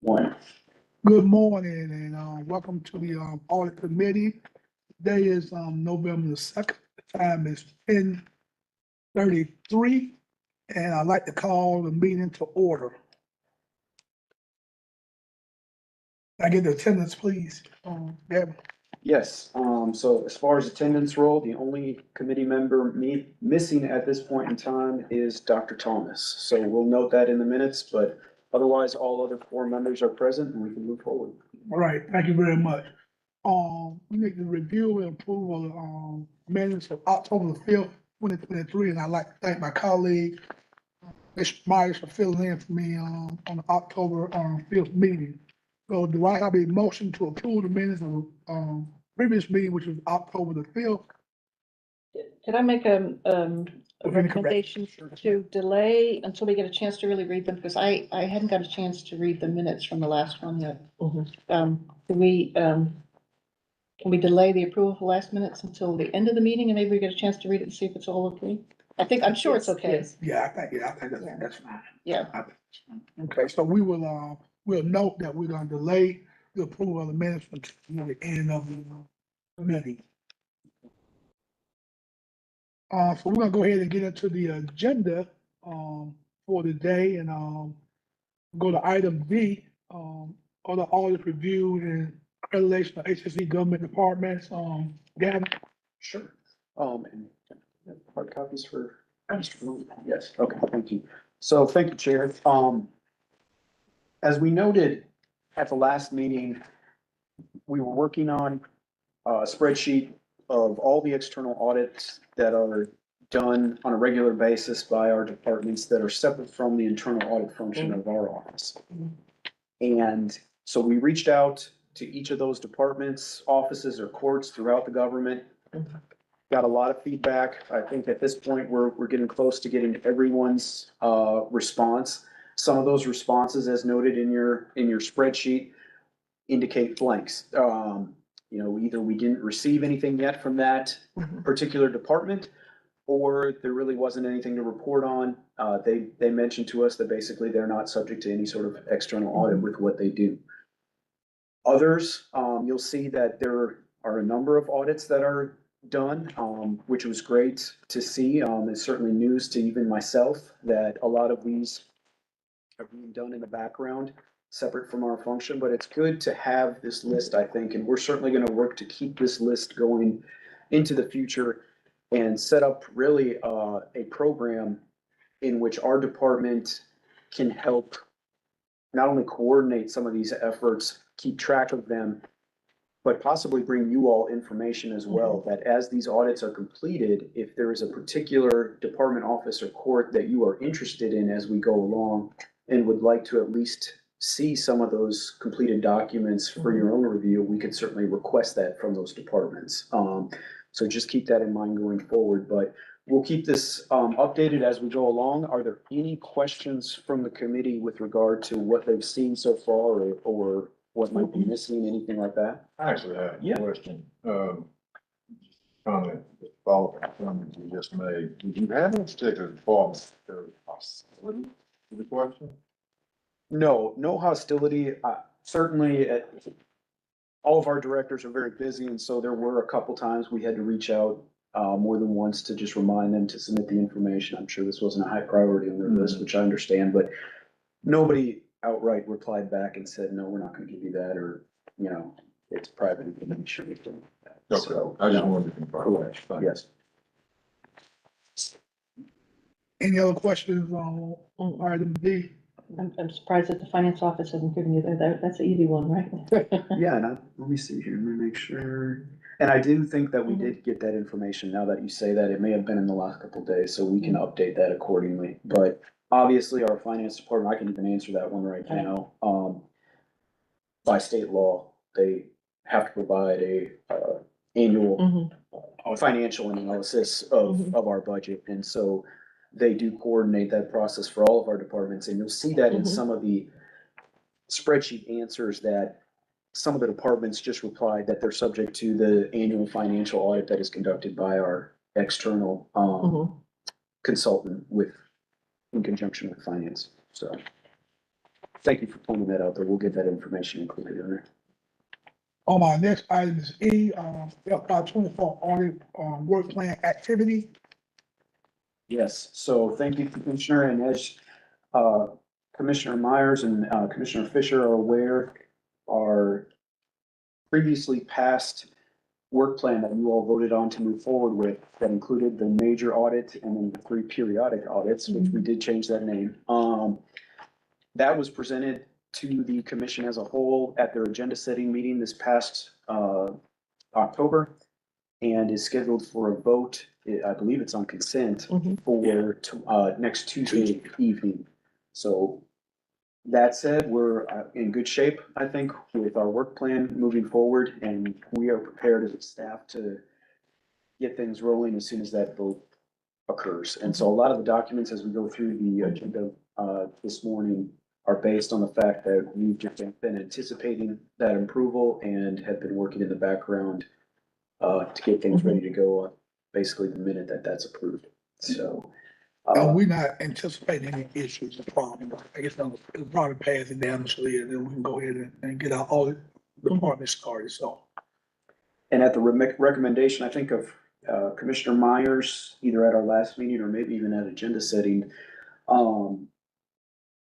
One. Good morning and welcome to the Audit Committee. Today is November the 2nd. The time is 10:33, and I'd like to call the meeting to order. Can I get the attendance, please? Deb? Yes, so as far as attendance roll, the only committee member missing at this point in time is Dr. Thomas. So we'll note that in the minutes, but otherwise all other four members are present and we can move forward. All right, thank you very much. We need to review and approve of minutes of October the 5th, 2023, and I'd like to thank my colleague, Mr. Myers, for filling in for me on the October 5th meeting. So do I have a motion to approve the minutes of previous meeting, which was October the 5th? Could I make a Okay, recommendation to delay until we get a chance to really read them? Because I hadn't got a chance to read the minutes from the last one yet. Can we delay the approval of the last minutes until the end of the meeting and maybe we get a chance to read it and see if it's all okay? I'm sure it's okay. Yeah, I think that's fine. Yeah. Okay, so we will, we'll note that we're gonna delay the approval of the minutes until the end of the meeting. So we're gonna go ahead and get into the agenda, for the day and, go to item D, other audit review and accreditation of HSE government departments, Gavin. Sure. And hard copies for. Yes, okay, thank you. So thank you, Chair. As we noted at the last meeting, we were working on a spreadsheet of all the external audits that are done on a regular basis by our departments that are separate from the internal audit function of our office. And so we reached out to each of those departments, offices or courts throughout the government. Got a lot of feedback. I think at this point, we're getting close to getting everyone's response. Some of those responses, as noted in your spreadsheet, indicate blanks. Either we didn't receive anything yet from that particular department, or there really wasn't anything to report on. They mentioned to us that basically they're not subject to any sort of external audit with what they do. Others, you'll see that there are a number of audits that are done, which was great to see. It's certainly news to even myself that a lot of these are being done in the background, separate from our function, but it's good to have this list, I think, and we're certainly going to work to keep this list going into the future and set up really a program in which our department can help not only coordinate some of these efforts, keep track of them, but possibly bring you all information as well, that as these audits are completed, if there is a particular department, office, or court that you are interested in as we go along and would like to at least see some of those completed documents for your own review, we could certainly request that from those departments. So just keep that in mind going forward, but we'll keep this updated as we go along. Are there any questions from the committee with regard to what they've seen so far or what might be missing, anything like that? I actually have Yeah. a question. Comment, follow up comment you just made. Did you have any particular department that was hostility to the question? No hostility. Certainly, all of our directors are very busy, and so there were a couple times we had to reach out more than once to just remind them to submit the information. I'm sure this wasn't a high priority on their list, which I understand, but nobody outright replied back and said, no, we're not gonna give you that, or, it's private information. Okay, So, I just no. wanted to confirm. Correct. Yes. Any other questions on item D? I'm surprised that the finance office hasn't given you that's an easy one, right? Yeah, and let me see here, let me make sure. And I do think that we did get that information. Now that you say that, it may have been in the last couple of days, so we can update that accordingly. But obviously, our finance department, I can even answer that one right now. By state law, they have to provide a annual financial analysis of our budget. And so they do coordinate that process for all of our departments. And you'll see that in some of the spreadsheet answers that some of the departments just replied that they're subject to the annual financial audit that is conducted by our external consultant in conjunction with finance. So Thank you for pointing that out, but we'll get that information included in there. On my next item is E, FY 24 audit, work plan activity. Yes, so thank you, Commissioner, and as Commissioner Myers and Commissioner Fisher are aware, our previously passed work plan that you all voted on to move forward with, that included the major audit and then the 3 periodic audits, which we did change that name. That was presented to the commission as a whole at their agenda setting meeting this past October, and is scheduled for a vote. I believe it's on consent for next Tuesday evening. So that said, we're in good shape, I think, with our work plan moving forward, and we are prepared as a staff to get things rolling as soon as that vote occurs. And so a lot of the documents as we go through the agenda this morning are based on the fact that we've just been anticipating that approval and have been working in the background to get things ready to go basically the minute that that's approved. So. We're not anticipating any issues or problems. I guess it'll probably pass it down the street, and then we can go ahead and get our audit department started, so. And at the recommendation, I think of Commissioner Myers, either at our last meeting or maybe even at agenda setting,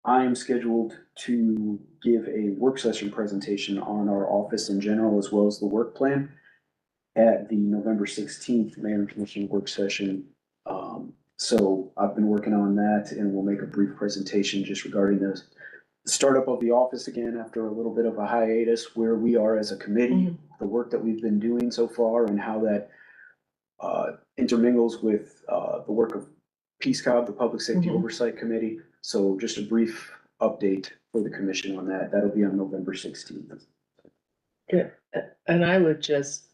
I am scheduled to give a work session presentation on our office in general, as well as the work plan at the November 16th Mayor and Commission work session. So I've been working on that, and we'll make a brief presentation just regarding the startup of the office again after a little bit of a hiatus, where we are as a committee, the work that we've been doing so far, and how that intermingles with the work of PSCOG, the Public Safety Oversight Committee. So just a brief update for the commission on that. That'll be on November 16th. Good. And I would just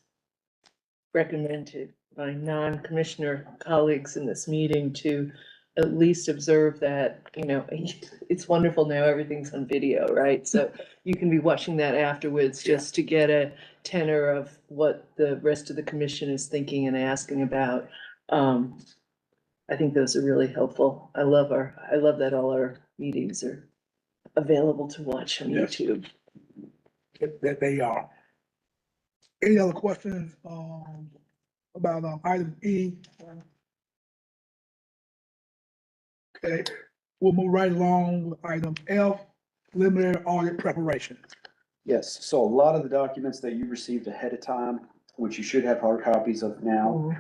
recommend to my non-commissioner colleagues in this meeting to at least observe that, you know, it's wonderful now, everything's on video, right? So you can be watching that afterwards just to get a tenor of what the rest of the commission is thinking and asking about. I think those are really helpful. I love that all our meetings are available to watch on Yes. YouTube. That they are. Any other questions, about, item E? Okay, we'll move right along with item F, preliminary audit preparation. Yes, so a lot of the documents that you received ahead of time, which you should have hard copies of now,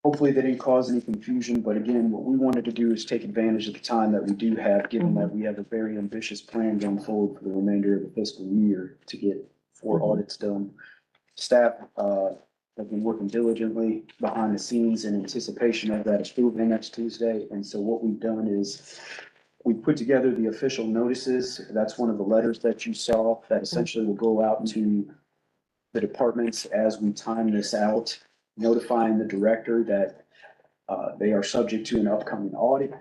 hopefully they didn't cause any confusion, but again, what we wanted to do is take advantage of the time that we do have, given that we have a very ambitious plan going forward for the remainder of the fiscal year to get 4 audits done. Staff have been working diligently behind the scenes in anticipation of that approval next Tuesday. And so what we've done is we put together the official notices. That's one of the letters that you saw that essentially will go out to the departments as we time this out, notifying the director that they are subject to an upcoming audit.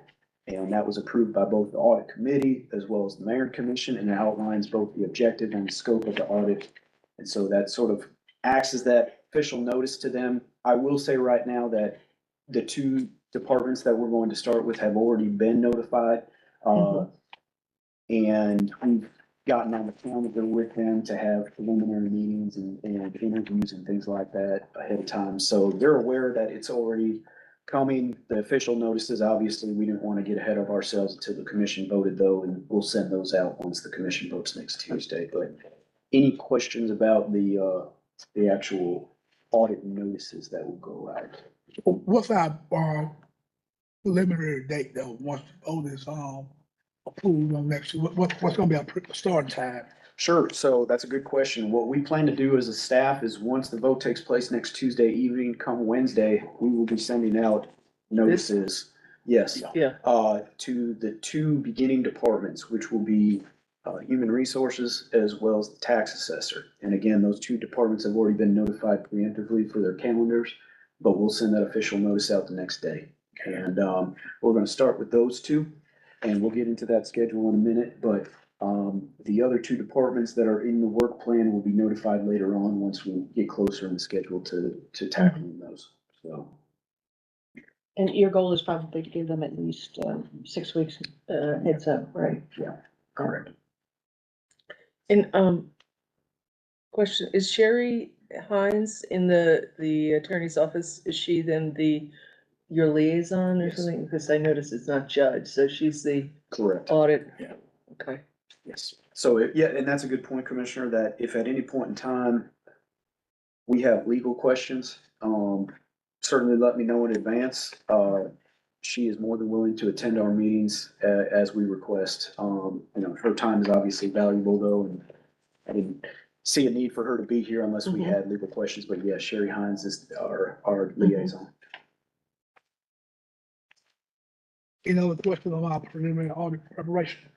And that was approved by both the Audit Committee as well as the Mayor and Commission, and it outlines both the objective and the scope of the audit. And so that sort of acts as that official notice to them. I will say right now that the 2 departments that we're going to start with have already been notified. And we've gotten on the calendar with them to have preliminary meetings and interviews and things like that ahead of time. So they're aware that it's already coming. The official notices, obviously, we didn't want to get ahead of ourselves until the commission voted though, and we'll send those out once the commission votes next Tuesday. But any questions about the actual audit notices that will go out? What's our, preliminary date though, once the vote is, approved on next, what's gonna be our starting time? Sure. So that's a good question. What we plan to do as a staff is once the vote takes place next Tuesday evening, come Wednesday, we will be sending out notices. Yes. Yeah. To the 2 beginning departments, which will be Human Resources as well as the Tax Assessor. And again, those 2 departments have already been notified preemptively for their calendars, but we'll send that official notice out the next day. And we're going to start with those 2, and we'll get into that schedule in a minute. But the other 2 departments that are in the work plan will be notified later on once we get closer in the schedule to tackling those. So. And your goal is probably to give them at least 6 weeks heads up, right? Yeah. Correct. And, question, is Sherry Hines in the attorney's office? Is she then your liaison or Yes. something? Because I noticed it's not judge, so she's the Correct. audit. Yeah. Okay. Yes. So, yeah, and that's a good point, Commissioner, that if at any point in time we have legal questions, certainly let me know in advance. She is more than willing to attend our meetings, as we request. Her time is obviously valuable though, and I didn't see a need for her to be here unless we Mhm. had legal questions, but yeah, Sherry Hines is our liaison. Any other questions on our preliminary audit preparation?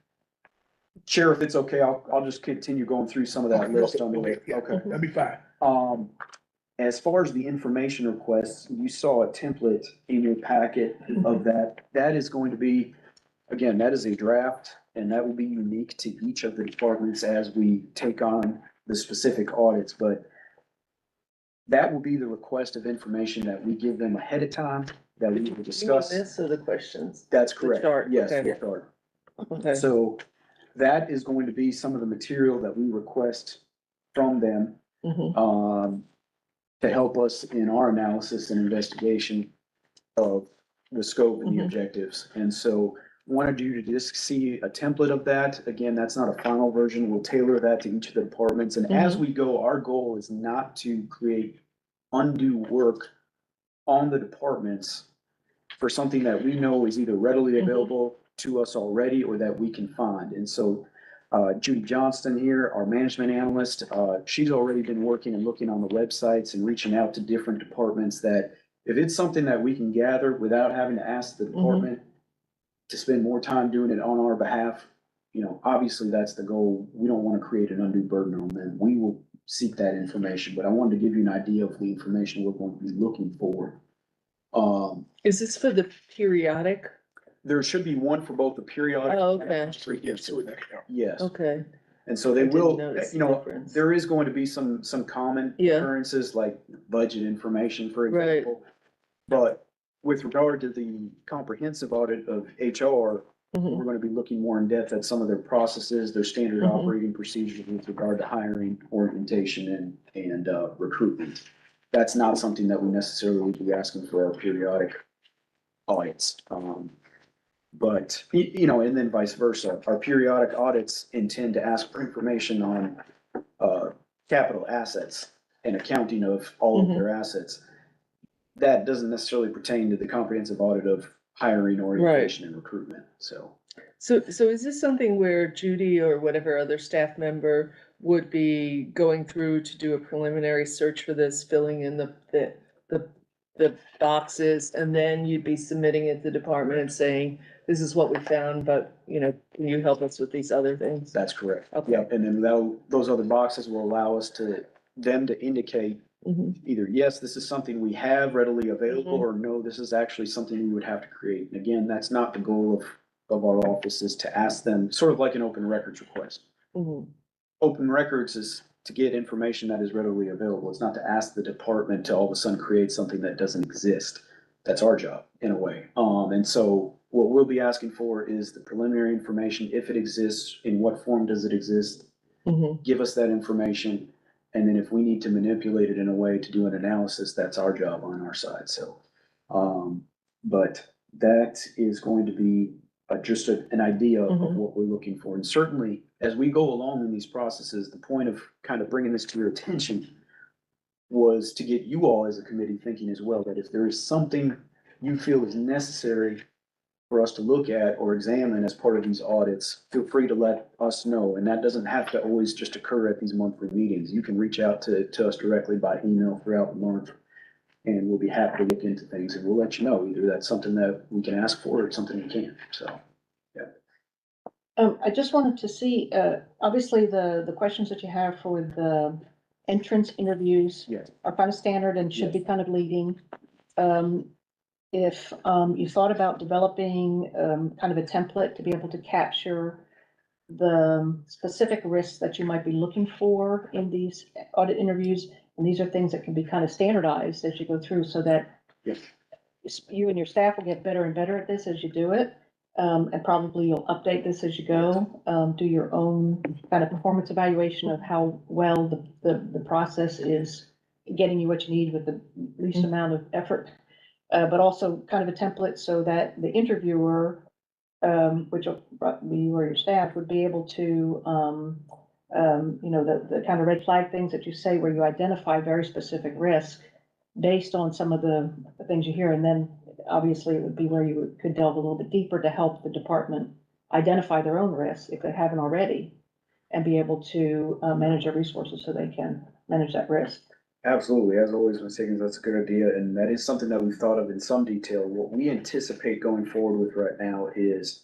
Chair, if it's okay, I'll just continue going through some of that list on Okay, the, yeah, okay. that'd be fine. As far as the information requests, you saw a template in your packet of that. That is going to be, again, that is a draft, and that will be unique to each of the departments as we take on the specific audits, but that will be the request of information that we give them ahead of time, that we will You mean discuss. this or the questions? That's The correct. chart, Yes, okay. the chart. Okay. So that is going to be some of the material that we request from them, Mhm. to help us in our analysis and investigation of the scope and the Mhm. objectives. And so wanted you to just see a template of that. Again, that's not a final version. We'll tailor that to each of the departments. And as we go, our goal is not to create undue work on the departments for something that we know is either readily available to us already or that we can find. And so Judy Johnston here, our management analyst, she's already been working and looking on the websites and reaching out to different departments that if it's something that we can gather without having to ask the department to spend more time doing it on our behalf, obviously that's the goal. We don't want to create an undue burden on them. We will seek that information, but I wanted to give you an idea of the information we're going to be looking for. Is this for the periodic? There should be one for both the periodic. Oh, okay. Yes, Okay. and so I they didn't will, notice the difference. there is going to be some common Yeah. occurrences like budget information, for Right. example. But with regard to the comprehensive audit of HR, Mhm. we're gonna be looking more in depth at some of their processes, their standard Mhm. operating procedures with regard to hiring, orientation, and recruitment. That's not something that we necessarily would be asking for our periodic audits. But, and then vice versa. Our periodic audits intend to ask for information on capital assets and accounting of all of their assets. That doesn't necessarily pertain to the comprehensive audit of hiring, orientation, and recruitment, so. So is this something where Judy or whatever other staff member would be going through to do a preliminary search for this, filling in the boxes, and then you'd be submitting it to the department and saying, this is what we found, but, can you help us with these other things? That's correct. Okay. Yep, and then those other boxes will allow us them to indicate Mhm. either, yes, this is something we have readily available, or no, this is actually something we would have to create. And again, that's not the goal of our office, is to ask them, sort of like an open records request. Mhm. Open records is to get information that is readily available. It's not to ask the department to all of a sudden create something that doesn't exist. That's our job, in a way. And so what we'll be asking for is the preliminary information, if it exists, in what form does it exist? Mhm. Give us that information, and then if we need to manipulate it in a way to do an analysis, that's our job on our side, so. But that is going to be just an idea of Mhm. what we're looking for, and certainly, as we go along in these processes, the point of kind of bringing this to your attention was to get you all as a committee thinking as well, that if there is something you feel is necessary for us to look at or examine as part of these audits, feel free to let us know. And that doesn't have to always just occur at these monthly meetings. You can reach out to us directly by email throughout the month, and we'll be happy to look into things, and we'll let you know either that's something that we can ask for or it's something we can't, so. I just wanted to see, obviously, the questions that you have for the entrance interviews Yes. are kind of standard and should be kind of leading. If you thought about developing kind of a template to be able to capture the specific risks that you might be looking for in these audit interviews, and these are things that can be kind of standardized as you go through, so that Yes. you and your staff will get better and better at this as you do it. And probably you'll update this as you go, do your own kind of performance evaluation of how well the process is getting you what you need with the least amount of effort. But also kind of a template so that the interviewer, which will be you or your staff, would be able to, the kind of red flag things that you say where you identify very specific risk based on some of the things you hear. And then obviously it would be where you could delve a little bit deeper to help the department identify their own risks if they haven't already, and be able to manage their resources so they can manage that risk. Absolutely, as always, Ms. Higgins, that's a good idea, and that is something that we've thought of in some detail. What we anticipate going forward with right now is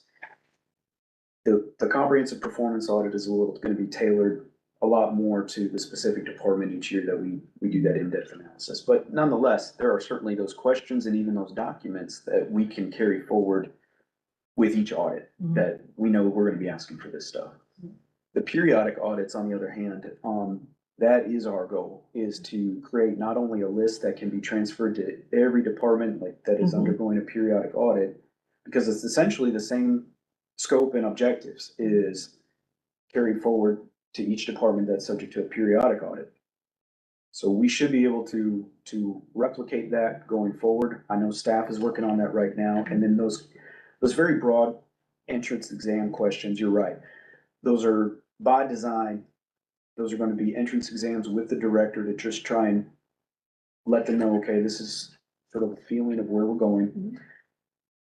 the comprehensive performance audit is gonna be tailored a lot more to the specific department each year that we do that in-depth analysis. But nonetheless, there are certainly those questions and even those documents that we can carry forward with each audit that we know we're gonna be asking for this stuff. The periodic audits, on the other hand, that is our goal, is to create not only a list that can be transferred to every department like that is undergoing a periodic audit, because it's essentially the same scope and objectives is carried forward to each department that's subject to a periodic audit. So we should be able to replicate that going forward. I know staff is working on that right now, and then those very broad entrance exam questions, you're right. Those are by design. Those are gonna be entrance exams with the director to just try and let them know, okay, this is sort of a feeling of where we're going.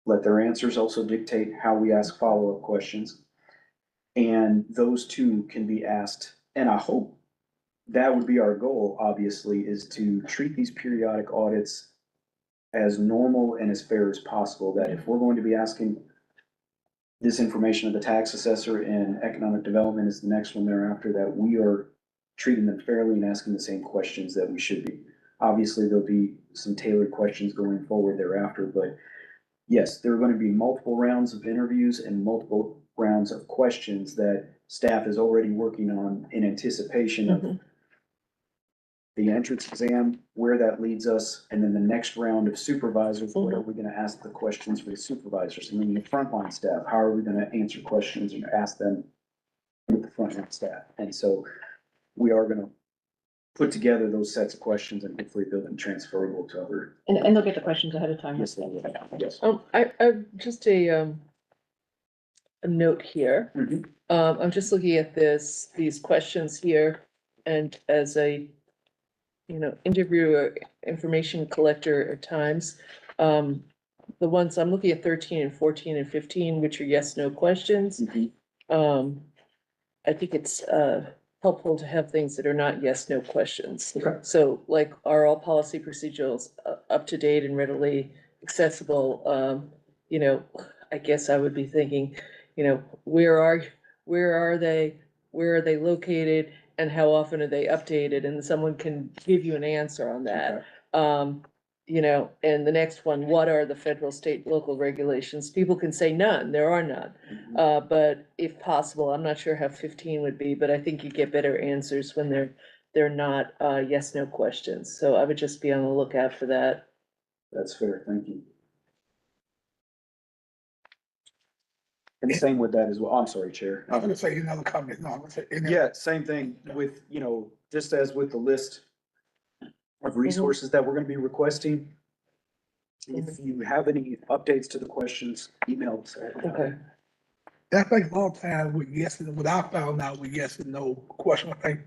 Let their answers also dictate how we ask follow-up questions. And those two can be asked, and I hope that would be our goal, obviously, is to treat these periodic audits as normal and as fair as possible, that if we're going to be asking this information of the tax assessor and economic development is the next one thereafter, that we are treating them fairly and asking the same questions that we should be. Obviously, there'll be some tailored questions going forward thereafter, but yes, there are going to be multiple rounds of interviews and multiple rounds of questions that staff is already working on in anticipation of the entrance exam, where that leads us, and then the next round of supervisors, what are we gonna ask the questions for the supervisors? And then the frontline staff, how are we gonna answer questions and ask them with the frontline staff? And so we are gonna put together those sets of questions and hopefully build them transferable to other. And they'll get the questions ahead of time. Yes, they will. Yes. I just a note here. I'm just looking at these questions here, and as a, interviewer, information collector at times, the ones I'm looking at 13 and 14 and 15, which are yes, no questions. I think it's, helpful to have things that are not yes, no questions. Okay. So like, are all policy procedures up to date and readily accessible? I guess I would be thinking, where are they located, and how often are they updated? And someone can give you an answer on that. And the next one, what are the federal, state, local regulations? People can say none, there are none. But if possible, I'm not sure how 15 would be, but I think you get better answers when they're not, yes, no questions. So I would just be on the lookout for that. That's fair, thank you. And same with that as well. I'm sorry, Chair. I was gonna say another comment, no, I'm gonna say. Yeah, same thing with, just as with the list of resources that we're gonna be requesting. If you have any updates to the questions, email us. Okay. I think a lot of times with yes and, what I found out with yes and no question, I think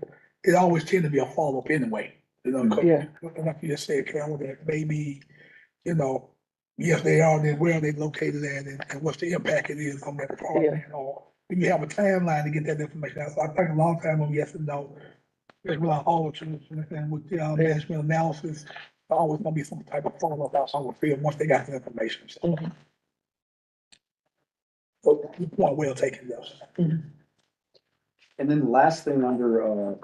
it always tend to be a follow-up anyway. Yeah. Like you just said, Carol, that maybe, yes, they are, then where are they located at, and what's the impact it is on that department, or do you have a timeline to get that information out? So I think a long time on yes and no, especially with our auditors and with the management analysis, always gonna be some type of follow-up out on the field once they got the information. So, so point well taken, yes. And then the last thing under,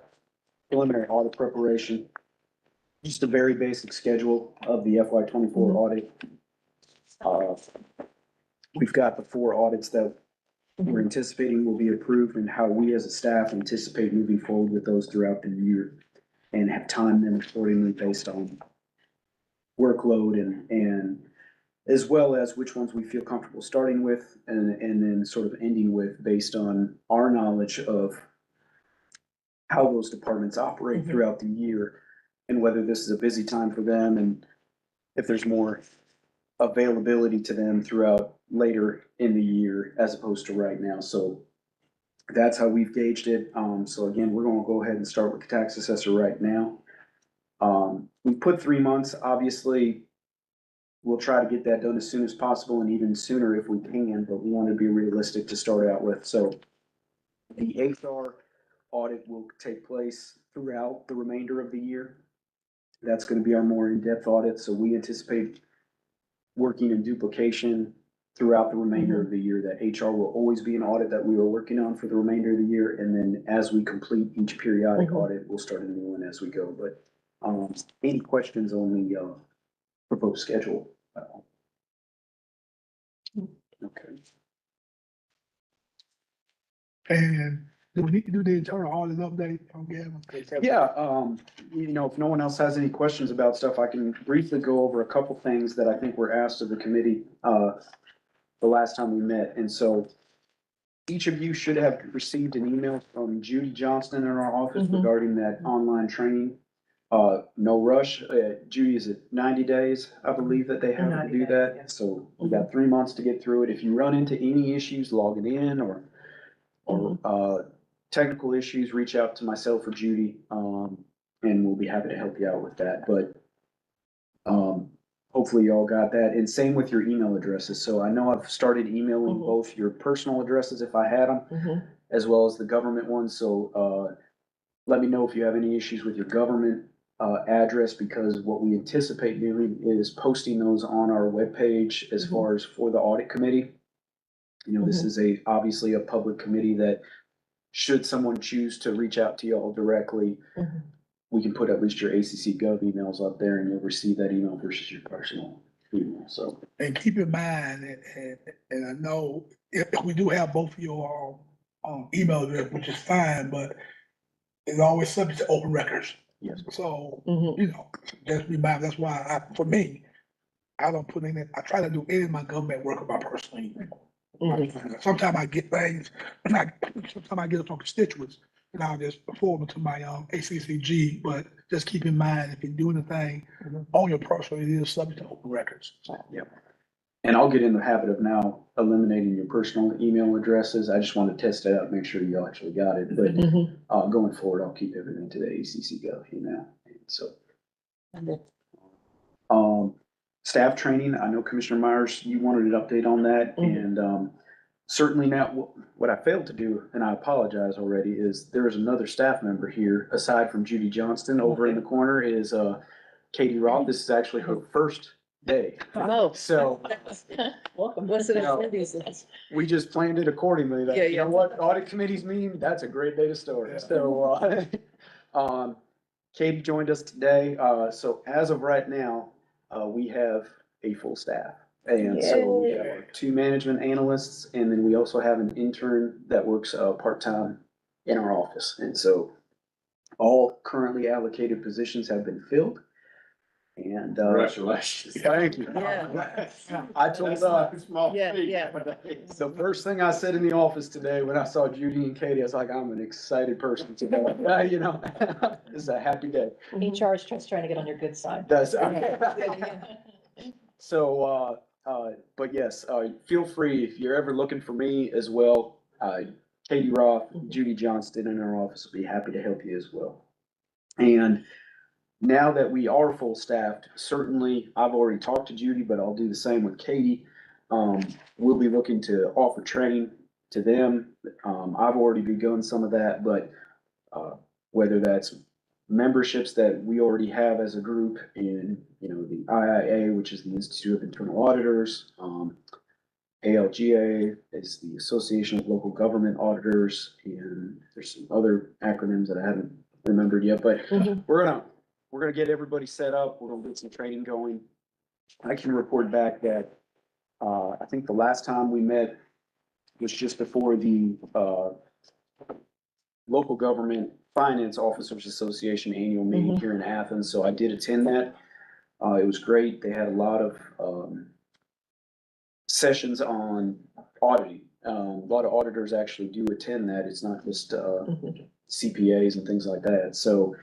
preliminary audit preparation, just a very basic schedule of the FY 24 audit. We've got the 4 audits that we're anticipating will be approved, and how we as a staff anticipate moving forward with those throughout the year, and have timed them accordingly based on workload and as well as which ones we feel comfortable starting with and then sort of ending with based on our knowledge of how those departments operate Mhm. throughout the year and whether this is a busy time for them and if there's more availability to them throughout later in the year as opposed to right now. So that's how we've gauged it. So again, we're gonna go ahead and start with the tax assessor right now. We put 3 months, obviously, we'll try to get that done as soon as possible and even sooner if we can, but we want to be realistic to start out with. So the HR audit will take place throughout the remainder of the year. That's gonna be our more in-depth audit, so we anticipate working in duplication throughout the remainder of the year. That HR will always be an audit that we are working on for the remainder of the year, and then as we complete each periodic audit, we'll start a new one as we go. But, any questions on the, proposed schedule? Okay. And do we need to do the internal audit update on Gavin? Yeah, if no one else has any questions about stuff, I can briefly go over a couple things that I think were asked of the committee, the last time we met. And so each of you should have received an email from Judy Johnston in our office Mhm. regarding that online training. No rush, Judy, is it 90 days, I believe, that they have to 90 do days, that? yeah. So we got 3 months to get through it. If you run into any issues logging in or technical issues, reach out to myself or Judy, and we'll be happy to help you out with that. But hopefully you all got that. And same with your email addresses. So I know I've started emailing Mhm. both your personal addresses if I had them, Mhm. as well as the government ones. So let me know if you have any issues with your government address, because what we anticipate doing is posting those on our webpage as far as for the audit committee. This is obviously a public committee that should someone choose to reach out to you all directly, Mhm. we can put at least your ACC Gov emails up there and you'll receive that email versus your personal email. So, And keep in mind, and I know if we do have both of your, email address, which is fine, but it's always subject to open records. yes. So, Mhm. just be mindful. That's why for me, I don't put in it, I try to do any of my government work on my personal email. Mhm. Sometimes I get things, sometimes I get it from constituents, and I'll just forward them to my, ACCG, but just keep in mind, if you do anything on your personal, it is subject to open records. And I'll get in the habit of now eliminating your personal email addresses. I just want to test it out, make sure you actually got it. But Mhm. going forward, I'll keep everything to the ACC Gov email. So, staff training, I know Commissioner Myers, you wanted an update on that. Mhm. And certainly now, what I failed to do, and I apologize already, is there is another staff member here, aside from Judy Johnston, over in the corner is Katie Roth. This is actually her first day. Oh. So Welcome. What's it? No. we just planned it accordingly. That, Yeah, you know yeah. what audit committees mean? That's a great day to start. So, Katie joined us today. So as of right now, we have a full staff. And so we have our 2 management analysts, and then we also have an intern that works, part-time in our office. And so all currently allocated positions have been filled. And, Congratulations. thank you. Yeah. I told, Small Yeah, feat. yeah. the first thing I said in the office today when I saw Judy and Katie, I was like, I'm an excited person today. This is a happy day. HR is just trying to get on your good side. That's, Yeah. so, but yes, feel free if you're ever looking for me as well. Katie Roth, Judy Johnston in our office will be happy to help you as well. And now that we are full staffed, certainly I've already talked to Judy, but I'll do the same with Katie. We'll be looking to offer training to them. I've already begun some of that, but whether that's memberships that we already have as a group in, the IIA, which is the Institute of Internal Auditors, ALGA is the Association of Local Government Auditors, and there's some other acronyms that I haven't remembered yet, but Mhm. we're gonna get everybody set up. We're gonna get some training going. I can report back that, I think the last time we met was just before the, Local Government Finance Officers Association annual meeting Mhm. here in Athens, so I did attend that. It was great. They had a lot of, sessions on auditing. A lot of auditors actually do attend that. It's not just, CPAs and things like that. So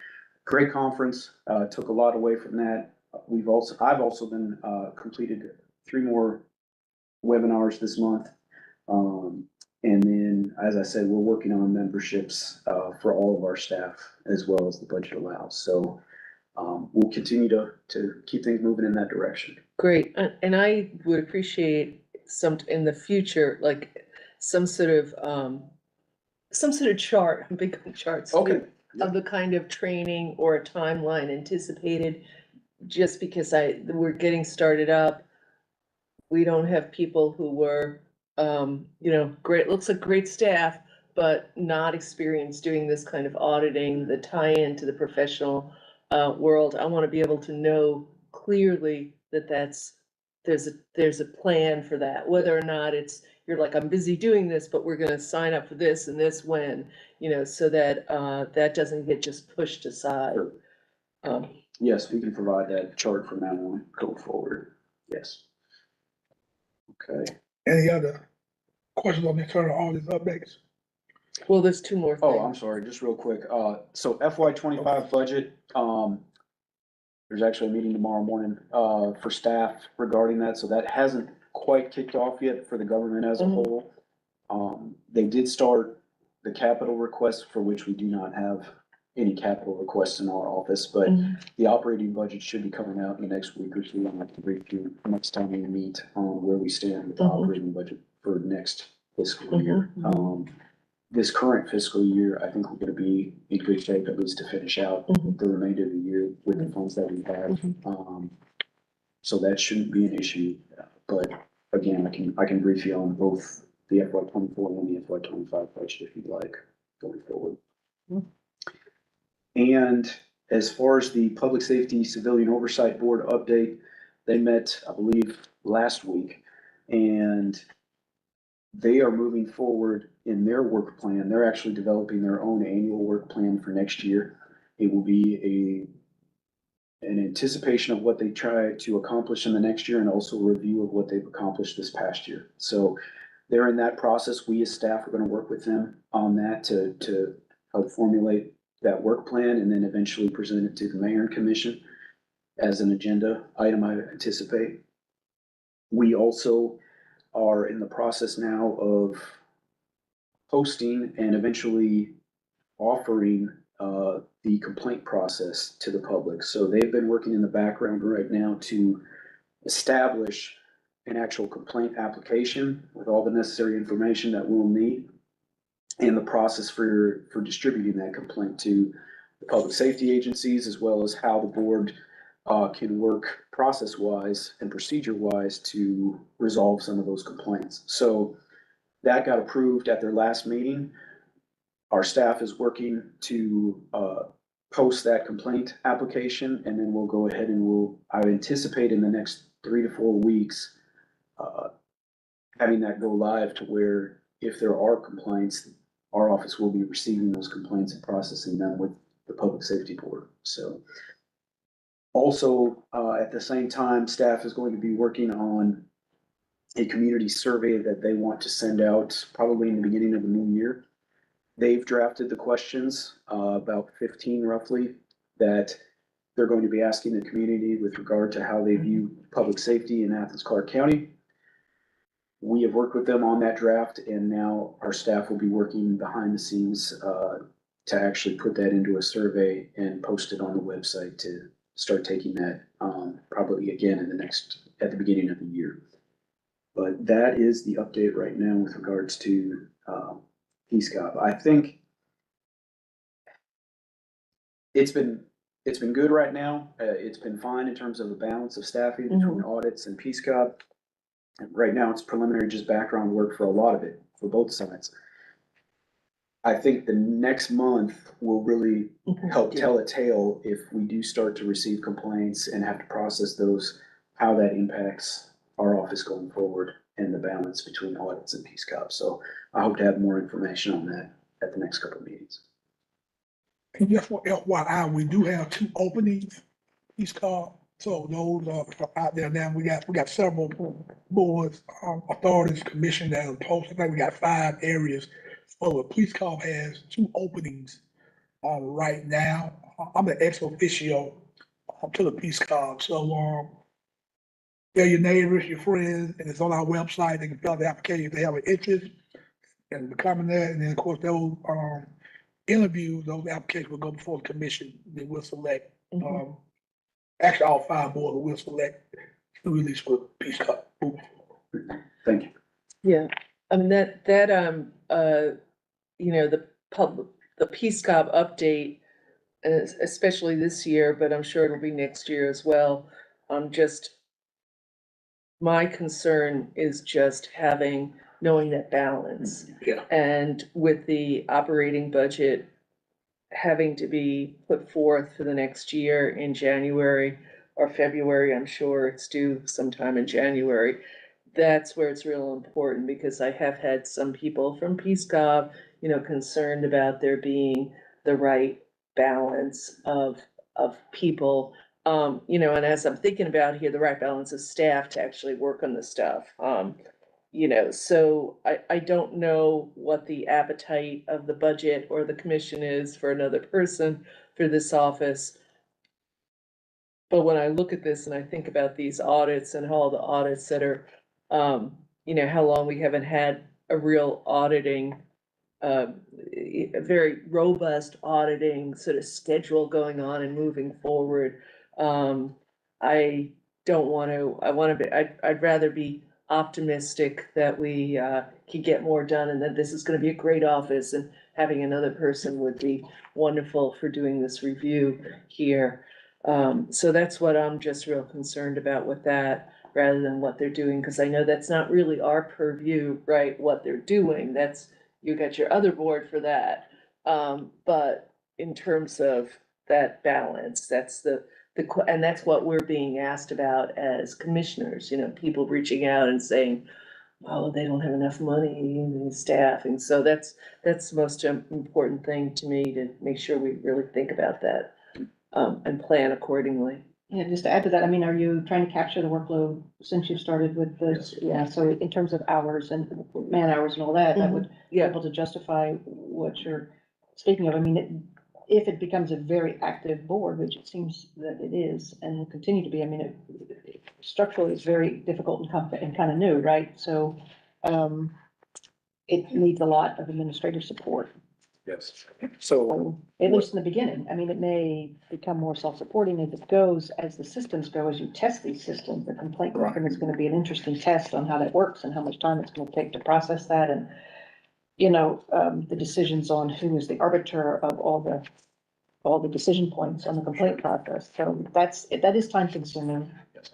great conference, took a lot away from that. I've also been, completed 3 more webinars this month. And then, as I said, we're working on memberships, for all of our staff as well as the budget allows. So, we'll continue to keep things moving in that direction. Great, and I would appreciate some, in the future, like, some sort of chart, I'm big on charts too, Okay. of the kind of training or a timeline anticipated, just because we're getting started up. We don't have people who were, great, looks like great staff, but not experienced doing this kind of auditing, the tie-in to the professional world. I wanna be able to know clearly that there's a plan for that, whether or not you're like, I'm busy doing this, but we're gonna sign up for this and this when, so that that doesn't get just pushed aside. Sure. Yes, we can provide that chart from now on going forward. Yes. Okay. Any other questions on the internal audit updates? Well, there's 2 more Oh, things. I'm sorry, just real quick. So FY 25 budget, there's actually a meeting tomorrow morning, for staff regarding that. So that hasn't quite kicked off yet for the government as a Mhm. whole. They did start the capital request, for which we do not have any capital requests in our office, but Mhm. the operating budget should be coming out in the next week or two. And I can brief you next time we meet on where we stand with the Mhm. operating budget for next fiscal year. Mhm. This current fiscal year, I think we're gonna be in good shape at least to finish out Mhm. the remainder of the year with the funds that we have. Mhm. So that shouldn't be an issue, but again, I can brief you on both the FY 24 and the FY 25 budget if you'd like going forward. Mhm. And as far as the Public Safety Civilian Oversight Board update, they met, I believe, last week. And they are moving forward in their work plan. They're actually developing their own annual work plan for next year. It will be an anticipation of what they try to accomplish in the next year and also a review of what they've accomplished this past year. So they're in that process. We as staff are gonna work with them on that to help formulate that work plan and then eventually present it to the mayor and commission as an agenda item, I anticipate. We also are in the process now of posting and eventually offering the complaint process to the public. So they've been working in the background right now to establish an actual complaint application with all the necessary information that we'll need and the process for distributing that complaint to the public safety agencies, as well as how the board can work process-wise and procedure-wise to resolve some of those complaints. So that got approved at their last meeting. Our staff is working to post that complaint application, and then we'll go ahead and I anticipate in the next 3 to 4 weeks, having that go live to where if there are complaints, our office will be receiving those complaints and processing them with the Public Safety Board. So also, at the same time, staff is going to be working on a community survey that they want to send out probably in the beginning of the new year. They've drafted the questions, about 15 roughly, that they're going to be asking the community with regard to how they view public safety in Athens-Clarke County. We have worked with them on that draft, and now our staff will be working behind the scenes to actually put that into a survey and post it on the website to start taking that probably again at the beginning of the year. But that is the update right now with regards to PSCOP. I think it's been good right now. It's been fine in terms of the balance of staffing between audits and PSCOP. Right now, it's preliminary, just background work for a lot of it, for both sides. I think the next month will really help tell a tale if we do start to receive complaints and have to process those, how that impacts our office going forward and the balance between audits and PSCOP. So I hope to have more information on that at the next couple of meetings. And just for FYI, we do have 2 openings, East Cobb, So those are out there now. We got several boards, authorities, commission that are posted. I think we got 5 areas. So the police call has 2 openings right now. I'm an ex officio to the Peace Corps. So, they're your neighbors, your friends, and it's on our website. They can fill out the application if they have an interest in becoming that. And then, of course, those, interviews, those applications will go before the commission. They will select, actually, all 5 boards will select who release for Peace Corps. Thank you. Yeah, I mean, you know, the Peace Corps update, especially this year, but I'm sure it'll be next year as well. Just my concern is just knowing that balance. Yeah. And with the operating budget having to be put forth for the next year in January or February, I'm sure it's due sometime in January. That's where it's real important, because I have had some people from Peace Corps, you know, concerned about there being the right balance of people. You know, and as I'm thinking about here, the right balance of staff to actually work on the stuff. You know, so I don't know what the appetite of the budget or the commission is for another person for this office. But when I look at this and I think about these audits and all the audits that are, you know, how long we haven't had a real auditing, a very robust auditing sort of schedule going on and moving forward. I don't want to, I'd rather be optimistic that we, can get more done and that this is gonna be a great office, and having another person would be wonderful for doing this review here. So that's what I'm just real concerned about with that, rather than what they're doing, because I know that's not really our purview, right, what they're doing. That's, you got your other board for that. But in terms of that balance, that's and that's what we're being asked about as commissioners, you know, people reaching out and saying, oh, they don't have enough money and staff. And so that's the most important thing to me, to make sure we really think about that, and plan accordingly. Yeah, just to add to that, I mean, are you trying to capture the workload since you started with this? Yes. Yeah, so in terms of hours and man hours and all that, that would be Yeah, able to justify what you're speaking of. I mean, if it becomes a very active board, which it seems that it is and will continue to be, I mean, structurally it's very difficult and kind of new, right? So, it needs a lot of administrative support. Yes. So, At least in the beginning. I mean, it may become more self-supporting as it goes, as the systems go, as you test these systems. The complaint system is gonna be an interesting test on how that works and how much time it's gonna take to process that, and, you know, the decisions on who is the arbiter of all the decision points on the complaint process. So that is time consuming, yes.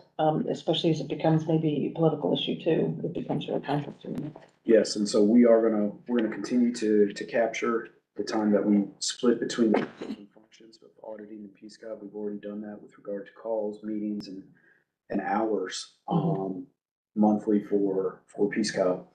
especially as it becomes maybe a political issue too. It becomes really time consuming. Yes, and so we're gonna continue to capture the time that we split between the different functions of auditing and Peace Corps. We've already done that with regard to calls, meetings, and hours, monthly for Peace Corps.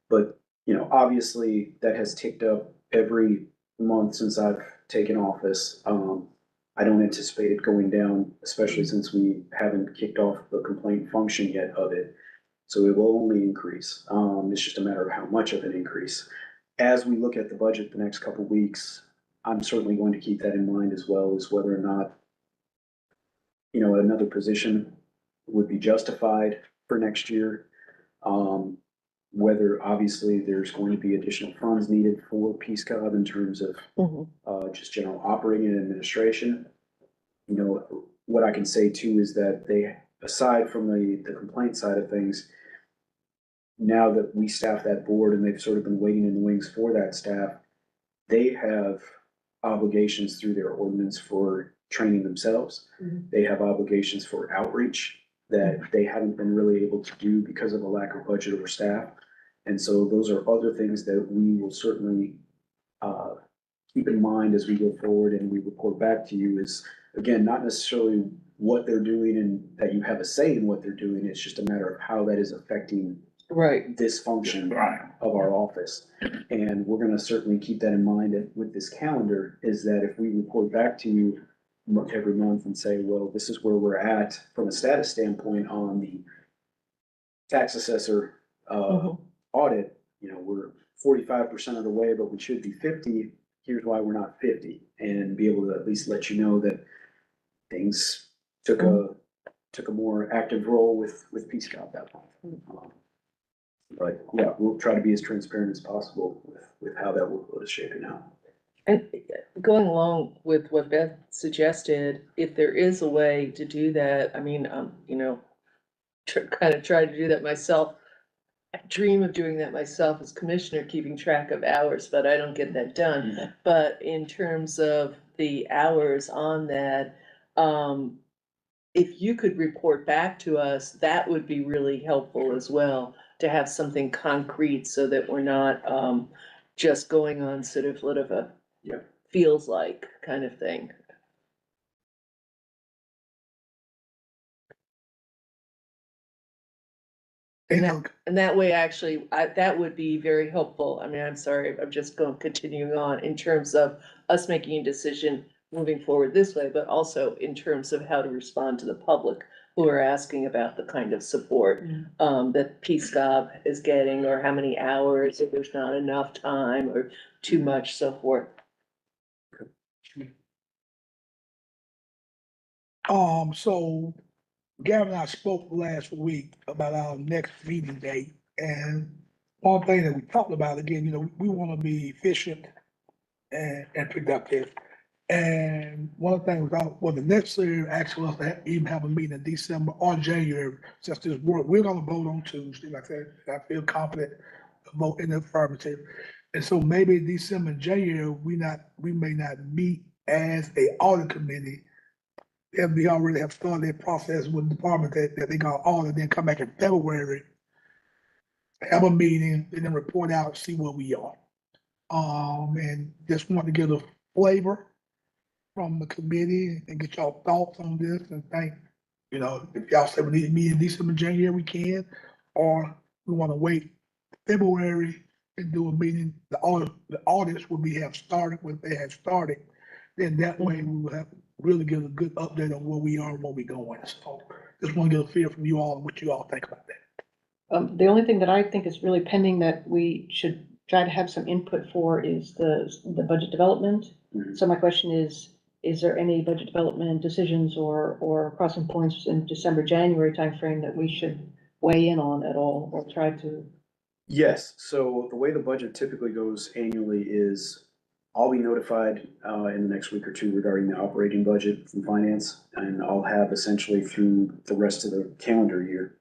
But, you know, obviously, that has ticked up every month since I've taken office. I don't anticipate it going down, especially since we haven't kicked off the complaint function yet of it. So it will only increase. It's just a matter of how much of an increase. As we look at the budget the next couple of weeks, I'm certainly going to keep that in mind, as well as whether or not, you know, another position would be justified for next year. Whether obviously there's going to be additional funds needed for Peace Corps in terms of just general operating and administration. You know, what I can say too is that they, aside from the complaint side of things, now that we staff that board and they've sort of been waiting in the wings for that staff, they have obligations through their ordinance for training themselves. They have obligations for outreach that they haven't been really able to do because of a lack of budget or staff. And so those are other things that we will certainly keep in mind as we go forward and we report back to you. Is, again, not necessarily what they're doing and that you have a say in what they're doing. It's just a matter of how that is affecting this function of our office. And we're gonna certainly keep that in mind with this calendar, is that if we report back to you every month and say, well, this is where we're at from a status standpoint on the tax assessor, audit. You know, we're 45% of the way, but we should be 50. Here's why we're not 50, and be able to at least let you know that things took a more active role with PSCOP at that point. But yeah, we'll try to be as transparent as possible with how that workload is shaping out. And going along with what Beth suggested, if there is a way to do that, I mean, you know, kind of try to do that myself. I dream of doing that myself as commissioner, keeping track of hours, but I don't get that done. But in terms of the hours on that, if you could report back to us, that would be really helpful as well, to have something concrete so that we're not just going on sort of a feels like kind of thing. And that way, actually, that would be very helpful. I mean, I'm sorry, I'm just continuing on in terms of us making a decision moving forward this way, but also in terms of how to respond to the public who are asking about the kind of support that PSCOP is getting, or how many hours, if there's not enough time or too much, so forth. So Gavin and I spoke last week about our next meeting date, and one thing that we talked about, again, you know, we want to be efficient and productive. And one of the things was the necessary action was to even have a meeting in December or January, since this work, we're gonna vote on Tuesday, like I said, I feel confident to vote in the affirmative. And so maybe in December and January, we may not meet as a audit committee. And we already have started that process with the department that they got audit, then come back in February, have a meeting, and then report out, see where we are. And just want to get a flavor from the committee and get y'all thoughts on this, and think, you know, if y'all say we need to meet in December, January, we can, or we want to wait February and do a meeting. The audits will have started when they have started. Then that way we will have really get a good update on where we are and where we're going. So just want to get a feel from you all and what you all think about that. The only thing that I think is really pending that we should try to have some input for is the budget development. So my question is there any budget development decisions or crossing points in December, January timeframe that we should weigh in on at all, or try to? Yes, so the way the budget typically goes annually is I'll be notified in the next week or two regarding the operating budget from finance, and I'll have essentially through the rest of the calendar year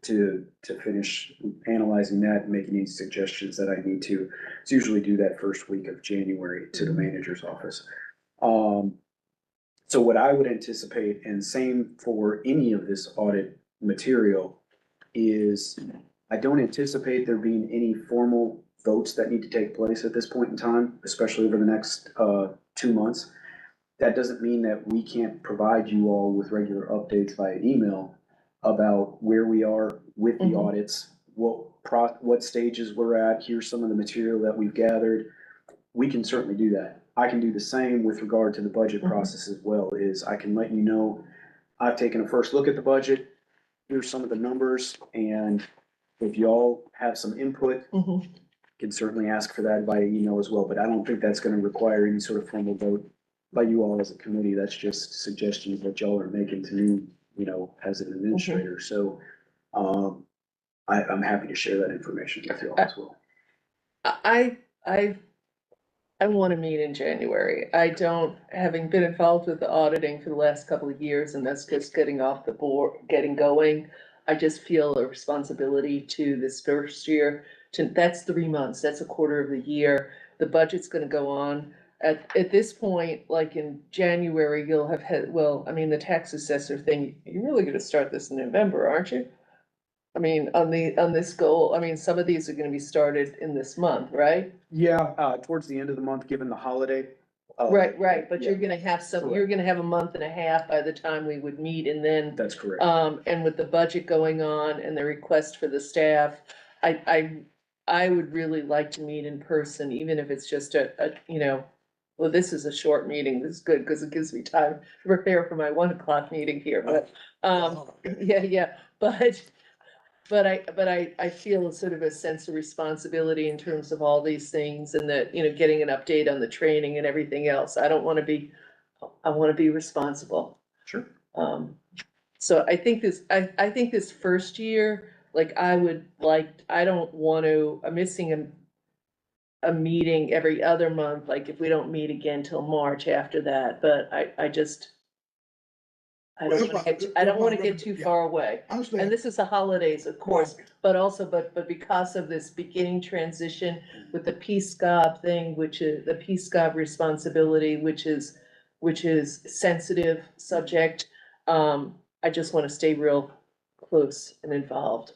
to finish analyzing that and making any suggestions that I need to. It's usually do that first week of January to the manager's office. So what I would anticipate, and same for any of this audit material, is I don't anticipate there being any formal votes that need to take place at this point in time, especially over the next 2 months. That doesn't mean that we can't provide you all with regular updates via email about where we are with the audits, what stages we're at. Here's some of the material that we've gathered. We can certainly do that. I can do the same with regard to the budget process as well, is I can let you know, I've taken a first look at the budget. Here's some of the numbers, and if y'all have some input, can certainly ask for that via email as well, but I don't think that's gonna require any sort of formal vote by you all as a committee. That's just suggestions that y'all are making to me, you know, as an administrator. So, I'm happy to share that information with you all as well. I want to meet in January. I don't, having been involved with the auditing for the last couple of years, and that's just getting off the board, getting going. I just feel a responsibility to this first year. That's 3 months, that's a quarter of the year. The budget's gonna go on. At this point, like in January, you'll have had, well, I mean, the tax assessor thing, you're really gonna start this in November, aren't you? I mean, on this goal, I mean, some of these are gonna be started in this month, right? Yeah, towards the end of the month, given the holiday. Right, but you're yeah. gonna have Correct. you're gonna have a month and a half by the time we would meet, and then, That's correct. and with the budget going on and the request for the staff, I would really like to meet in person, even if it's just a, you know, well, this is a short meeting, this is good, because it gives me time to prepare for my 1 o'clock meeting here, but, yeah, but I feel a sort of a sense of responsibility in terms of all these things and that, getting an update on the training and everything else. I wanna be responsible. Sure. So I think this first year, like I don't want to, I'm missing a meeting every other month, like if we don't meet again till March after that, but I just, I don't wanna get too far away. I And understand. this is the holidays, of course, but also, but because of this beginning transition with the PSCOB thing, which is the PSCOB responsibility, which is sensitive subject. I just wanna stay real close and involved.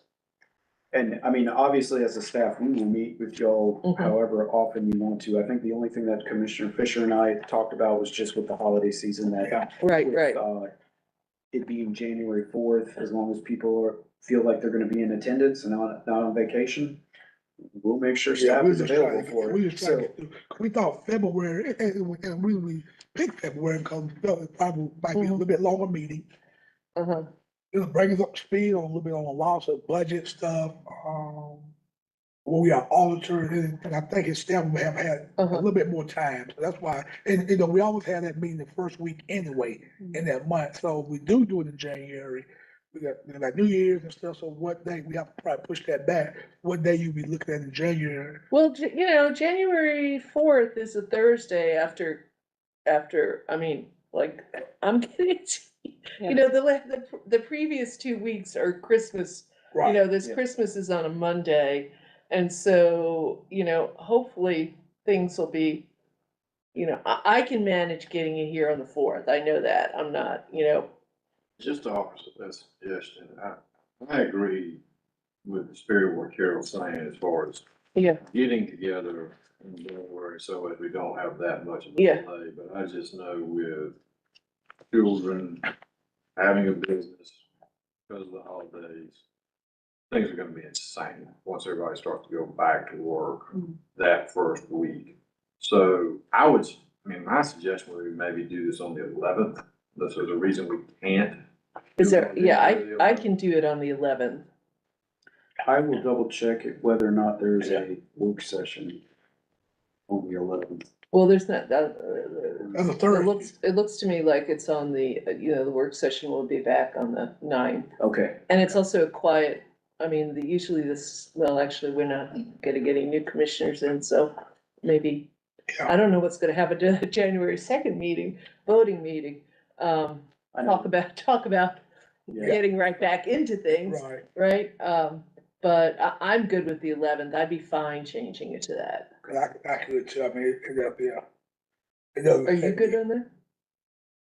And I mean, obviously, as a staff, we will meet with y'all Mhm. however often you want to. I think the only thing that Commissioner Fisher and I talked about was just with the holiday season that. Right, with, right. It being January 4th, as long as feel like they're gonna be in attendance and not on vacation, we'll make sure Yeah, staff we is just trying to available for get, we it. just trying to So, get through. 'Cause we thought February, and we picked February because we felt it probably might be a little bit longer meeting. Uh-huh. It'll bring us up to speed on a little bit on the loss of budget stuff, where we are auditor, and I think his staff will have had a Uh-huh. little bit more time. So that's why, and, we always had that meeting the first week anyway in that month. So if we do it in January. We got New Year's and stuff, so what day, we have to probably push that back. What day you be looking at in January? Well, January 4th is a Thursday after, I mean, like, I'm getting, the previous 2 weeks are Christmas. Right. This Yeah. Christmas is on a Monday, and so, hopefully things will be, I can manage getting you here on the 4th, I know that, I'm not, Just to offer a suggestion, I agree with the spirit of what Carol's saying as far as yeah, getting together in January so that we don't have that much of a Yeah. delay. But I just know with children having a business because of the holidays, things are gonna be insane once everybody starts to go back to work that first week. So my suggestion would be maybe do this on the 11th. This is a reason we can't. is there, do it yeah, on the I 11th. can do it on the 11th. I will double check whether or not there's a work session on the 11th. Well, there's not, That's a it Thursday. looks to me like it's on the, the work session will be back on the 9th. Okay, And it's also a quiet, I mean, usually well, actually, we're not gonna get any new commissioners in, so maybe, I Yeah, don't know what's gonna happen to the January 2nd meeting, voting meeting. I know. Talk about Yeah. getting right back into things, right. right? But I'm good with the 11th, I'd be fine changing it to that. Cause I could too. I mean, yeah. It doesn't Are you affect good me. on that?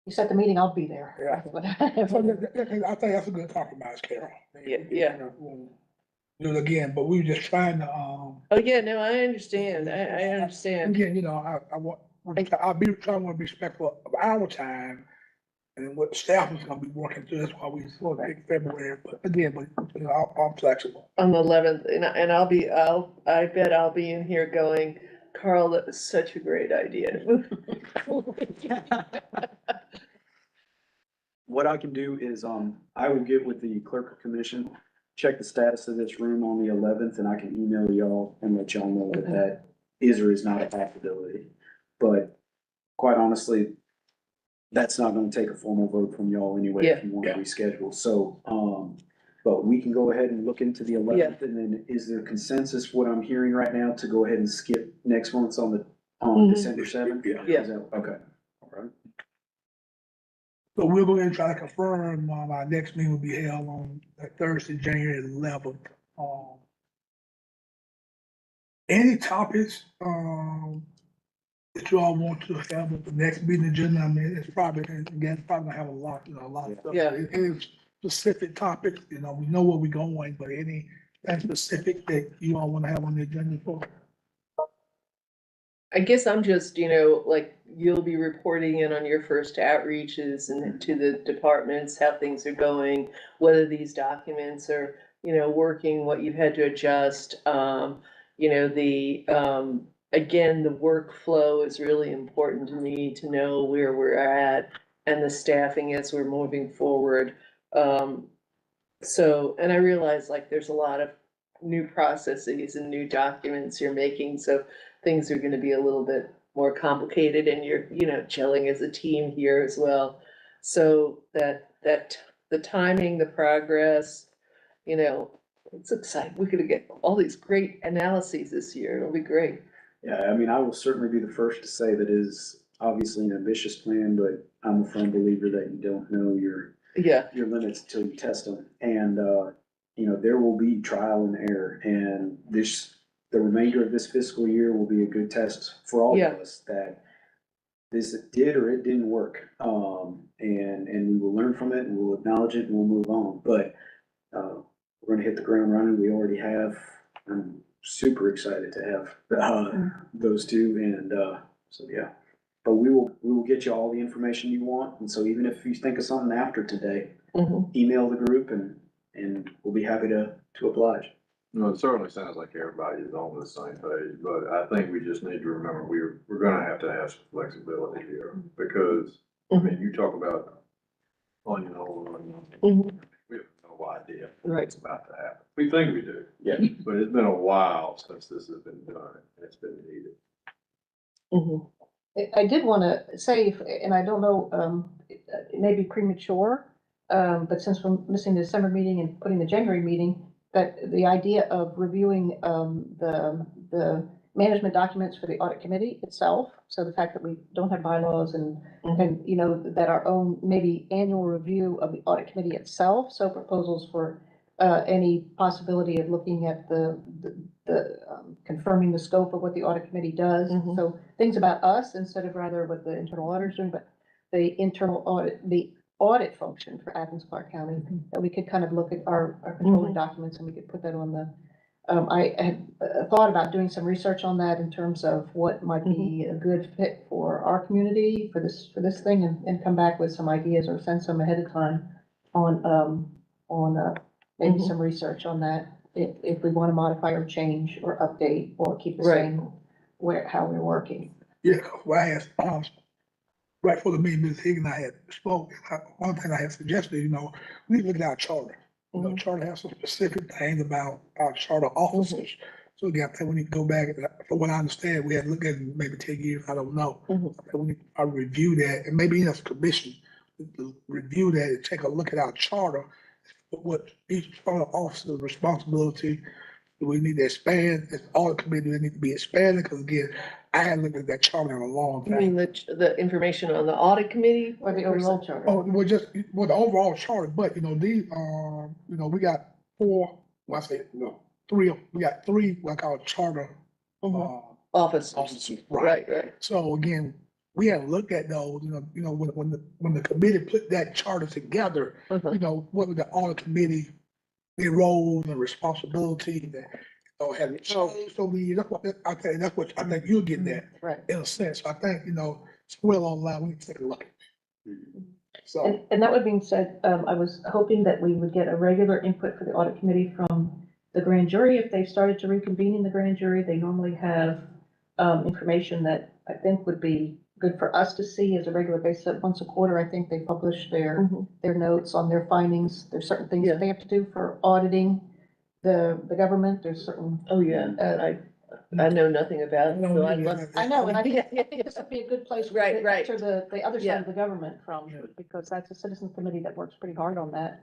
You set the meeting, I'll be there. Yeah. So I think that's a good compromise, Carol. Yeah. We'll do it again, but we were just trying to, Oh, yeah, no, I understand, I understand. again, I'll be trying to be respectful of our time. And what staff is gonna be working through, that's why we sort of pick February, but again, I'm flexible. On the 11th, and I bet I'll be in here going, Carl, that was such a great idea. What I can do is, I will get with the clerk of commission, check the status of this room on the 11th, and I can email y'all and let y'all know that Okay. that is or is not a possibility. But quite honestly, that's not gonna take a formal vote from y'all anyway if you want to Yeah. reschedule. So, but we can go ahead and look into the 11th, and then is there consensus, what I'm hearing right now, to go ahead and skip next month's on Mhm. December 7th? Yeah. Yeah. Is that- Okay, all right. So we'll go ahead and try to confirm, our next meeting will be held on Thursday, January 11th. Any topics, that you all want to have at the next meeting agenda? I mean, it's probably, again, probably gonna have a lot of stuff. Yeah. Any specific topics, we know where we're going, but anything specific that you all wanna have on the agenda for? I guess I'm just, like, you'll be reporting in on your first outreaches and to the departments, how things are going, whether these documents are, working, what you've had to adjust, the again, the workflow is really important to me to know where we're at and the staffing as we're moving forward. So, and I realize like there's a lot of new processes and new documents you're making, so things are gonna be a little bit more complicated and you're, gelling as a team here as well. So that the timing, the progress, it's exciting. We're gonna get all these great analyses this year. It'll be great. Yeah, I mean, I will certainly be the first to say that is obviously an ambitious plan, but I'm a firm believer that you don't know Yeah, your limits until you test them. And, there will be trial and error, and the remainder of this fiscal year will be a good test for all Yeah. of us that this did or it didn't work. And we will learn from it, and we'll acknowledge it, and we'll move on. But, we're gonna hit the ground running. We already have. I'm super excited to have, those two, and, so, yeah. But we will get you all the information you want, and so even if you think of something after today, email the group and we'll be happy to oblige. No, it certainly sounds like everybody is on the same page, but I think we just need to remember we're gonna have to have some flexibility here, because, I mean, you talk about unknown, we have no idea Right. what's about to happen. We think we do. Yeah. But it's been a while since this has been done, and it's been needed. I did wanna say, and I don't know, it may be premature, but since we're missing the December meeting and putting the January meeting, that the idea of reviewing, the management documents for the audit committee itself, so the fact that we don't have bylaws and, that our own maybe annual review of the audit committee itself, so proposals for, any possibility of looking at confirming the scope of what the audit committee does. Mhm. So things about us instead of rather what the internal auditor's doing, but the internal audit, the audit function for Athens-Clarke County, that we could kind of look at our controlling documents and we could put that on the, I had thought about doing some research on that in terms of what might be a good fit for our community for this thing, and come back with some ideas or send some ahead of time on maybe some research on that, if we want to modify or change or update or keep the Right. same how we're working. Yeah, well, I had, right before the meeting, Ms. Higgins and I had spoke, one thing I had suggested, we need to look at our charter. Charter has some specific things about our charter officers. So again, I think we need to go back, from what I understand, we had to look at it maybe 10 years, I don't know. I think we need to review that, and maybe as a commission, review that and take a look at our charter, what each charter officer's responsibility. Do we need to expand? If all the committee need to be expanded, because again, I hadn't looked at that charter in a long You mean time. the information on the audit committee? Or the overall charter. Oh, well, the overall charter, but these, we got four, well, I say, no, we got three, what I call charter, Officers. officers. Right. So again, we haven't looked at those, when the committee put that charter together, what was the audit committee, their roles and responsibility that, have changed over the years. That's what I think you'll get that Right. in a sense. I think, it's well online, we need to take a look. So, And that would being said, I was hoping that we would get a regular input for the audit committee from the grand jury. If they started to reconvene in the grand jury, they normally have information that I think would be good for us to see as a regular basis. Once a quarter, I think they publish their notes on their findings. There's certain things that they have to do for auditing the government. There's certain. Oh, yeah. I know nothing about it, so I'd love. I know, and I Yeah, think this would be a good place. Right. To the other Yeah. side of the government from, because that's a citizens committee that works pretty hard on that.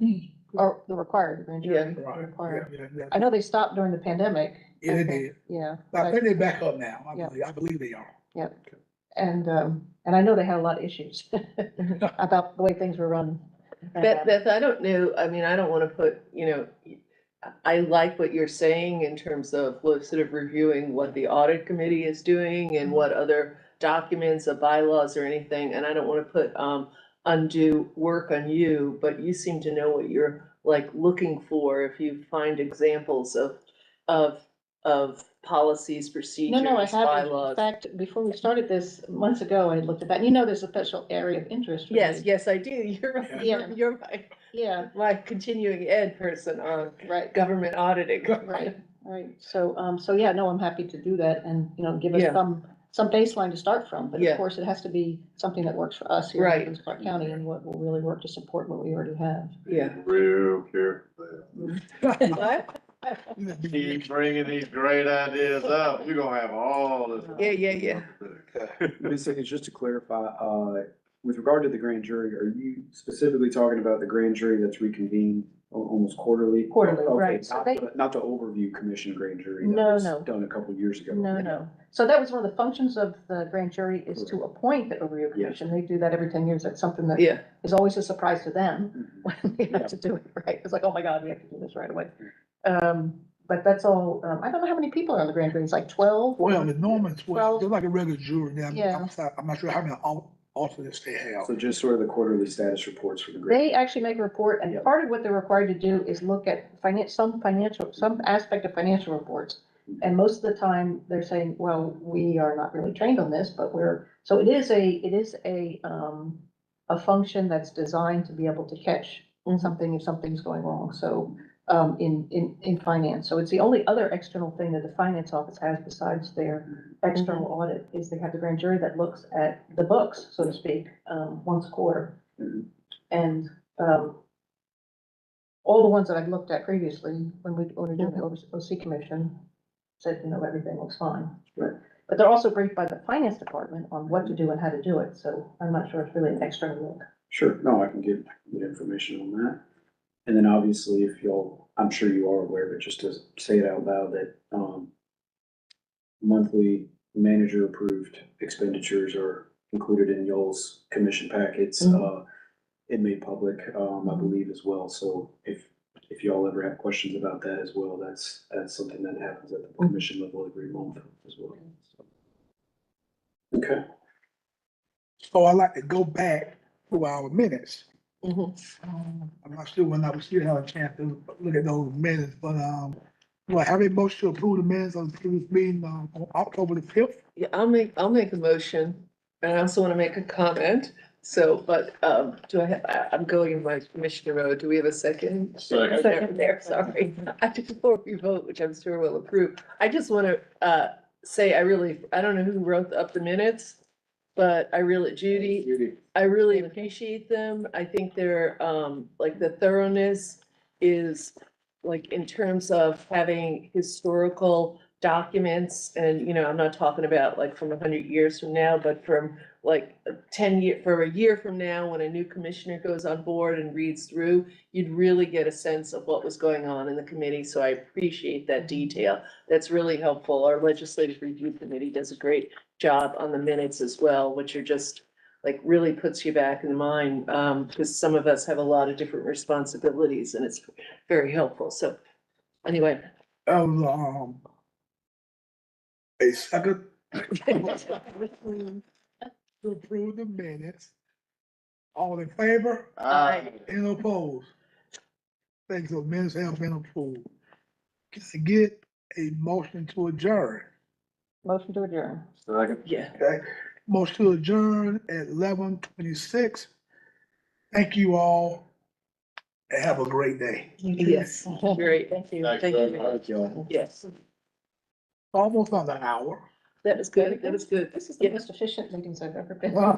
Or the required, the grand jury, the required. I know they stopped during the pandemic. Yeah, they did. Yeah. I think they're back up now. Yeah. I believe they are. Yep. And I know they had a lot of issues about the way things were run. Beth, I don't know, I mean, I don't wanna put, I like what you're saying in terms of sort of reviewing what the audit committee is doing and what other documents or bylaws or anything, and I don't wanna put undue work on you, but you seem to know what you're like looking for if you find examples of policies, procedures, No, I haven't. In bylaws. fact, before we started this months ago, I had looked at that. And there's a special area of interest for me. Yes, I do. You're right. Yeah. You're Yeah, my continuing ed person on right. government auditing. Right. All right, so yeah, no, I'm happy to do that and, give us Yeah. some baseline to start from. But Yeah. of course, it has to be something that works for us here in Right. Athens-Clarke County and what will really work to support what we already have. Yeah. Real careful. What? Keep bringing these great ideas up, you're gonna have all this. Yeah. Ms. Higgins, just to clarify, with regard to the grand jury, are you specifically talking about the grand jury that's reconvened almost quarterly? Quarterly, Okay, right. So not the overview commission grand jury that No, was no. done a couple of years ago. No. So that was one of the functions of the grand jury is to appoint the overview commission. They do that every 10 years. That's something that Yeah. is always a surprise to them Mhm. when they have to do it, right? It's like, oh my God, we have to do this right away. But that's all, I don't know how many people are on the grand jury. It's like 12? Well, the Norman 12, 12. they're like a regular jury. Now, Yeah. I'm not sure how many alternates they have. So just sort of the quarterly status reports for the grand. They actually make a report, and Yep. part of what they're required to do is look at some aspect of financial reports. And most of the time, they're saying, well, we are not really trained on this, but so it is a function that's designed to be able to catch something if something's going wrong. So, in finance. So it's the only other external thing that the finance office has besides their external audit is they have the grand jury that looks at the books, so to speak, once a quarter. Mhm. And, all the ones that I've looked at previously, when we were doing the OC commission, said, everything looks fine. Right. But they're also briefed by the finance department on what to do and how to do it, so I'm not sure it's really an external look. Sure, no, I can get information on that. And then obviously if I'm sure you are aware, but just to say it out loud, that, monthly manager approved expenditures are included in y'all's commission packets, and made public, I believe as well. So if y'all ever have questions about that as well, that's something that happens at the commission level every month as well. So. Okay. So I like to go back to our minutes. Mhm. I'm not sure when I was here, have a chance to look at those minutes, but, well, have a motion to approve the minutes of the previous meeting, on October the 5th. Yeah, I'll make a motion, and I also want to make a comment. So, but, I'm going in my commissioner mode. Do we have a second? Second. There, sorry. Before we vote, which I'm sure we'll approve. I just want to, say, I don't know who wrote up the minutes, but Judy, I really appreciate them. I think they're, like the thoroughness is like in terms of having historical documents and, I'm not talking about like from 100 years from now, but from like for a year from now, when a new commissioner goes on board and reads through, you'd really get a sense of what was going on in the committee. So I appreciate that detail. That's really helpful. Our legislative review committee does a great job on the minutes as well, which are just like really puts you back in mind, because some of us have a lot of different responsibilities and it's very helpful. So anyway. That was, a second to approve the minutes. All in favor? Aye. Any opposed? Thanks, those minutes have been approved. Can I get a motion to adjourn? Motion to adjourn. Second. Yeah. Okay, motion to adjourn at 11:26. Thank you all and have a great day. Yes, great. Thank you. Thanks Thank very you. much. Yes, Almost on the hour. that was good. That was good. This is the most efficient meetings I've ever been. Wow.